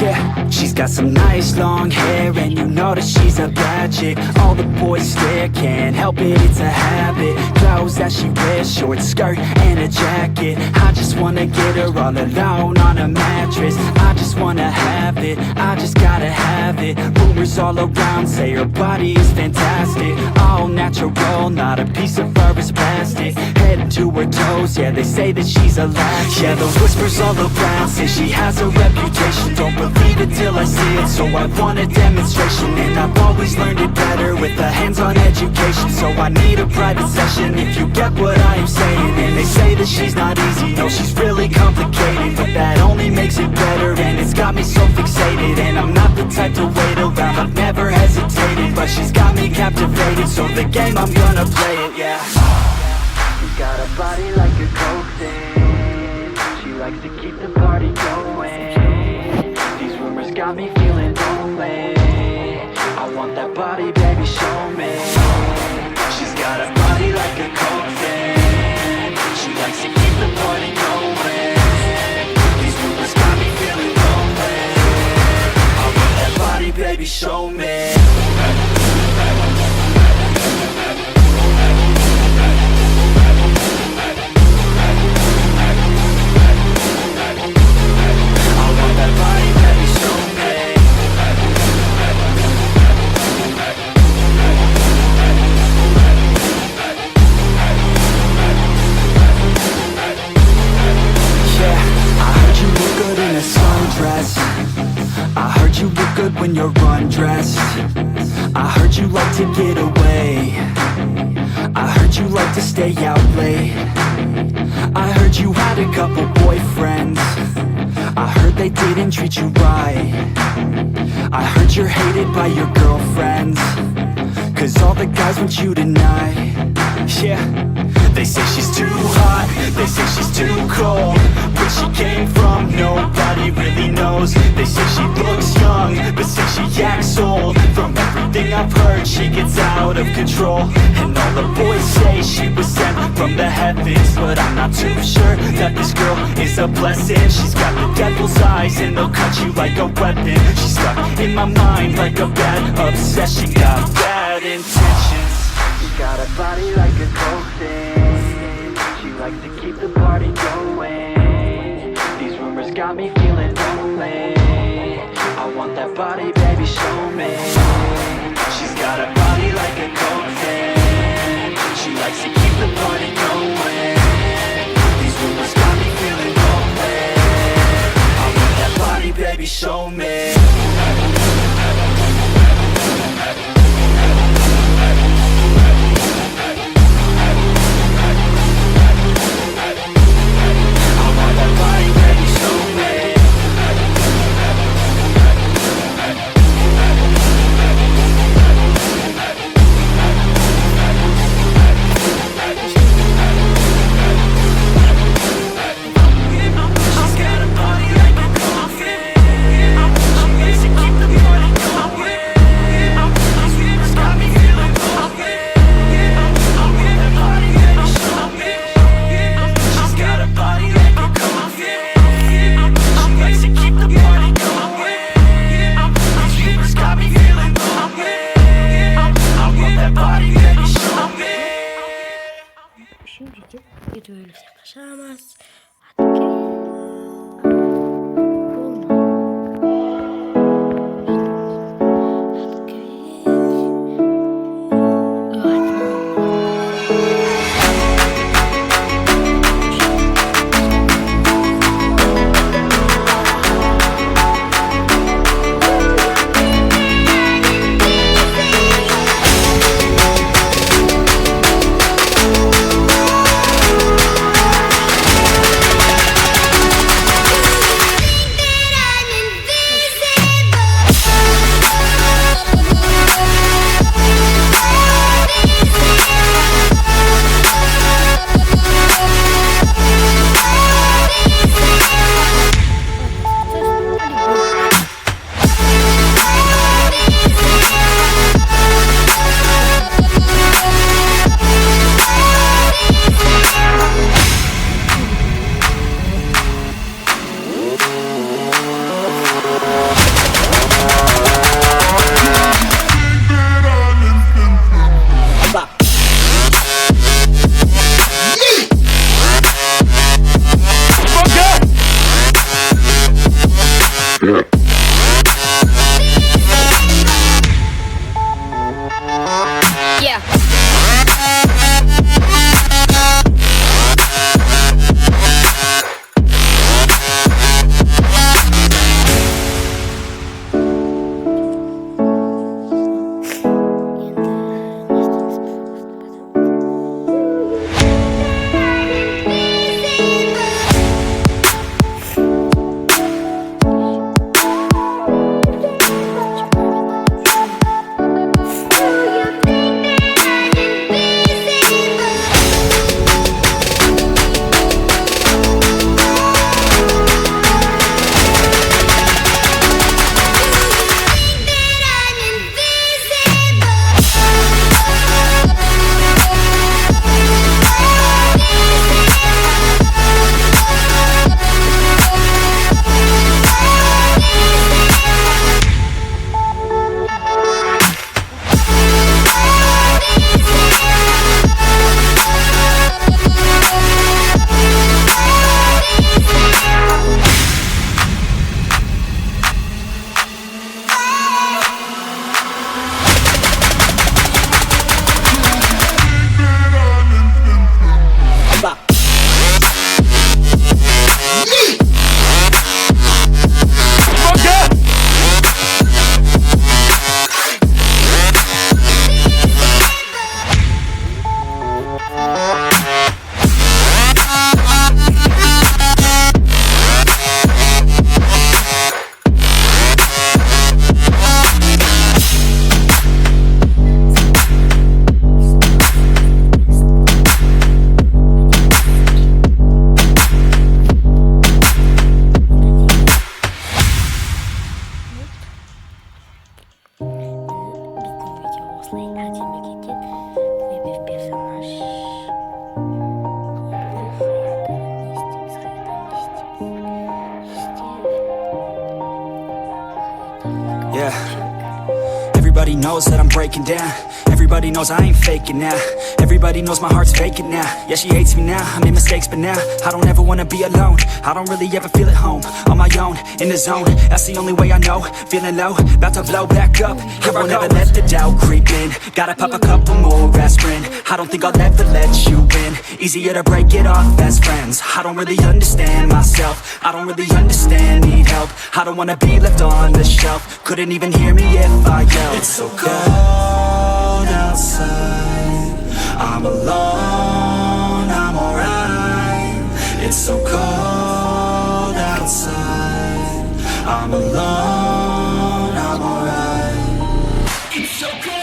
Yeah, she's got some nice long hair, and you know that she's a bad chick. All the boys stare, can't help it, it's a habit. Clothes that she wears, short skirt and a jacket. I just wanna get her all alone on a mattress. I just wanna have it, I just gotta have it. Rumors all around say her body is fantastic. All natural, not a piece of fur is plastic. Head to her toes, yeah, they say that she's a latch. Yeah, the whispers all around say she has a reputation. Don't believe it till I see it, so I want a demonstration. And I've always learned it better with a hands-on education. So I need a private session if you get what I am saying. And they say that she's not easy, no, she's really complicated. But that only makes it better, and it's got me so fixated. And I'm not the type to wait around, I've never hesitated. But she's got me captivated, so the game, I'm gonna play it, yeah. She's got a body like a coke thing. She likes to keep the party going. These rumors got me feeling lonely. I want that body, baby, show me. She's got a body like a coke thing. She likes to keep the party going. These rumors got me feeling lonely. I want that body, baby, show me. I heard you look good when you're undressed. I heard you like to get away. I heard you like to stay out late. I heard you had a couple boyfriends. I heard they didn't treat you right. I heard you're hated by your girlfriends, 'cause all the guys want you tonight. Yeah, they say she's too hot, they say she's too cold. Where she came from, nobody really knows. They say she looks young, but say she acts old. From everything I've heard, she gets out of control. And all the boys say she was sent from the heavens, but I'm not too sure that this girl is a blessing. She's got the devil's eyes, and they'll cut you like a weapon. She's stuck in my mind like a bad obsession. Got bad intentions. She's got a body like a coke thing. She likes to keep the party going. These rumors got me feeling lonely. I want that body, baby, show me. She's got a body like a coke thing. She likes to keep the party going. These rumors got me feeling lonely. I want that body, baby, show me. Videoyu yaklaşamaz. Everybody knows that I'm breaking down. Everybody knows I ain't faking now. Everybody knows my heart's vacant now. Yeah, she hates me now, I made mistakes but now I don't ever wanna be alone. I don't really ever feel at home. On my own, in the zone, that's the only way I know. Feeling low, about to blow back up. Here I never let the doubt creep in. Gotta pop a couple more aspirin. I don't think I'll ever let you in. Easier to break it off best friends. I don't really understand myself. I don't really understand, need help. I don't wanna be left on the shelf. Couldn't even hear me if I yelled. It's so cold outside, I'm alone, I'm alright. It's so cold outside, I'm alone, I'm alright. It's so cold.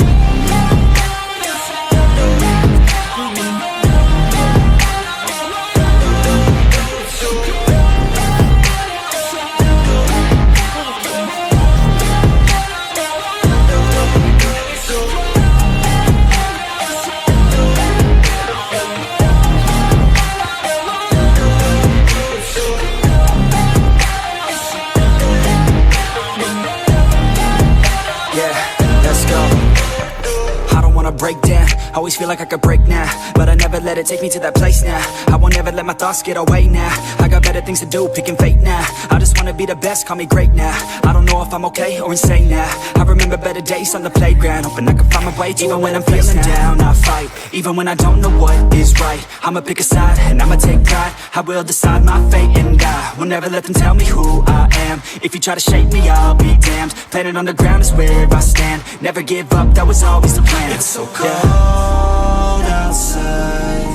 Break down, always feel like I could break now, but I never let it take me to that place now. I won't ever let my thoughts get away now. I got better things to do, picking fate now. I just wanna be the best, call me great now. I don't know if I'm okay or insane now. I remember better days on the playground, hoping I can find my way. Even when I'm feeling down, I fight. Even when I don't know what is right, I'ma pick a side and I'ma take pride. I will decide my fate and I will never let them tell me who I am. If you try to shape me, I'll be damned. Planet on the ground is where I stand. Never give up, that was always the plan. It's so cold outside,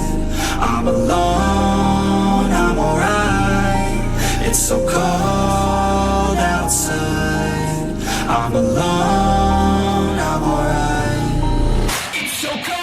I'm alone, I'm alright. It's so cold outside, I'm alone, I'm alright. It's so cold.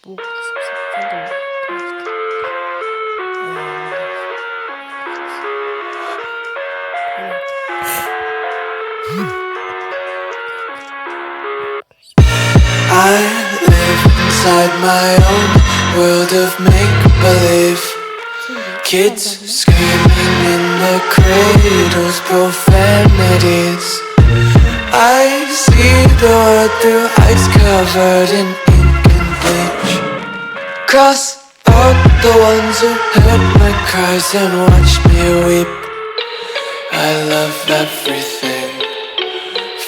뭐가 섭섭한데 I live inside my own world of make-believe. Kids screaming in their cradles, profanities. I see the world through eyes covered in ink and bleach. Cross out the ones who heard my cries and watched me weep. I love everything.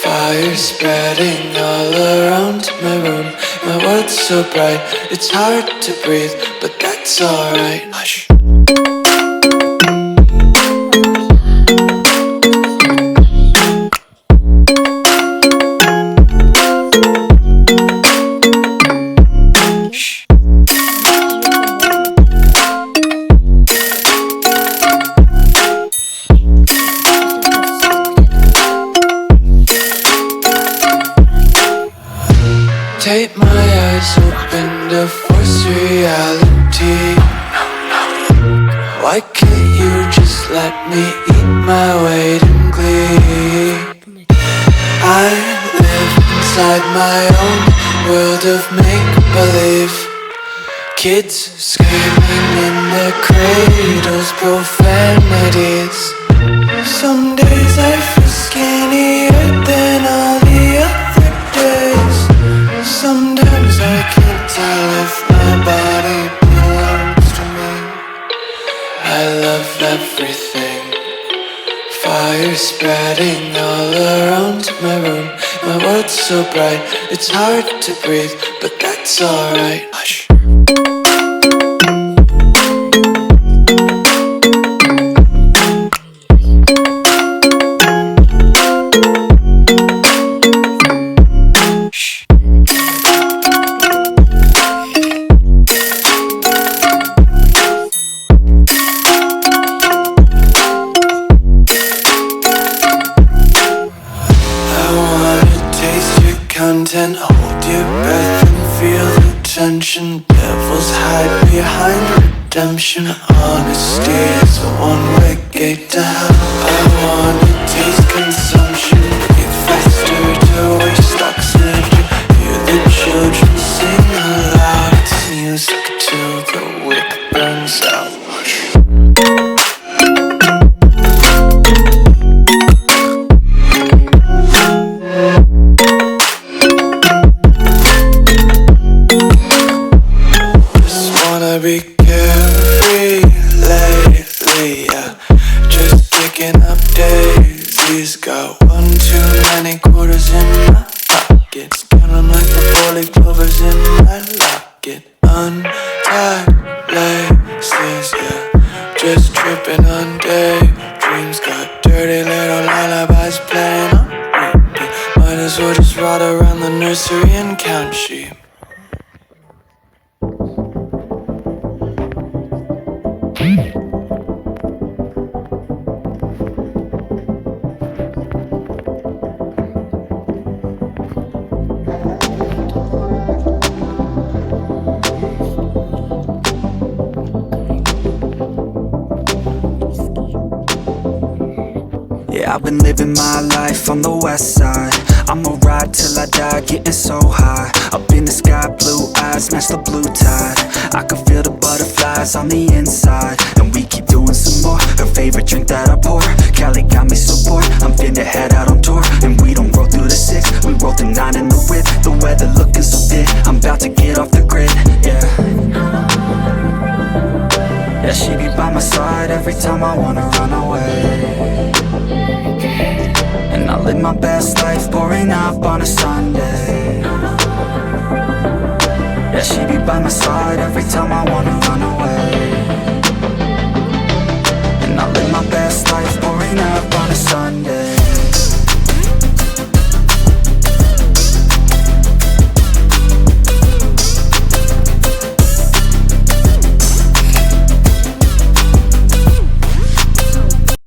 Fire spreading all around my room. My world's so bright, it's hard to breathe, but that's alright. Hush. Tape my eyes open to force reality. Why can't you just let me eat my weight in glee? I live inside my own world of make-believe. Kids screaming in their cradles, profanities. Some days I feel skinnier than all the other days. Sometimes I can't tell if my body belongs to me. I love everything. Fire spreading all around my room. My world's so bright, it's hard to breathe, but that's alright. Hush. Content, hold your breath and feel the tension. Devils hide behind redemption. Honesty is a one-way gate to hell. I wanna taste consumption. Breathe faster to waste oxygen. Hear the children sing aloud. It's music till the wick burns out. Be carefree lately, yeah. Just picking up daisies. Got one too many quarters in my pockets. Counting like the 4-leaf clovers in my locket. Untied laces, yeah. Just tripping on daydreams. Got dirty little lullabies playing on repeat. Might as well just ride around the nursery and count sheep. Yeah, I've been living my life on the west side. I'ma ride till I die, getting so high. Up in the sky, blue eyes, match the blue tide. I can feel the butterflies on the inside. And we keep doing some more. Her favorite drink that I pour, Cali got me so bored. I'm finna head out on tour. And we don't roll through the 6, we roll through 9 in the whip. The weather looking so thick, I'm about to get off the grid, yeah. Yeah, she be by my side every time I wanna run away. And I live my best life pouring up on a Sunday. Yeah, she be by my side every time I wanna run away.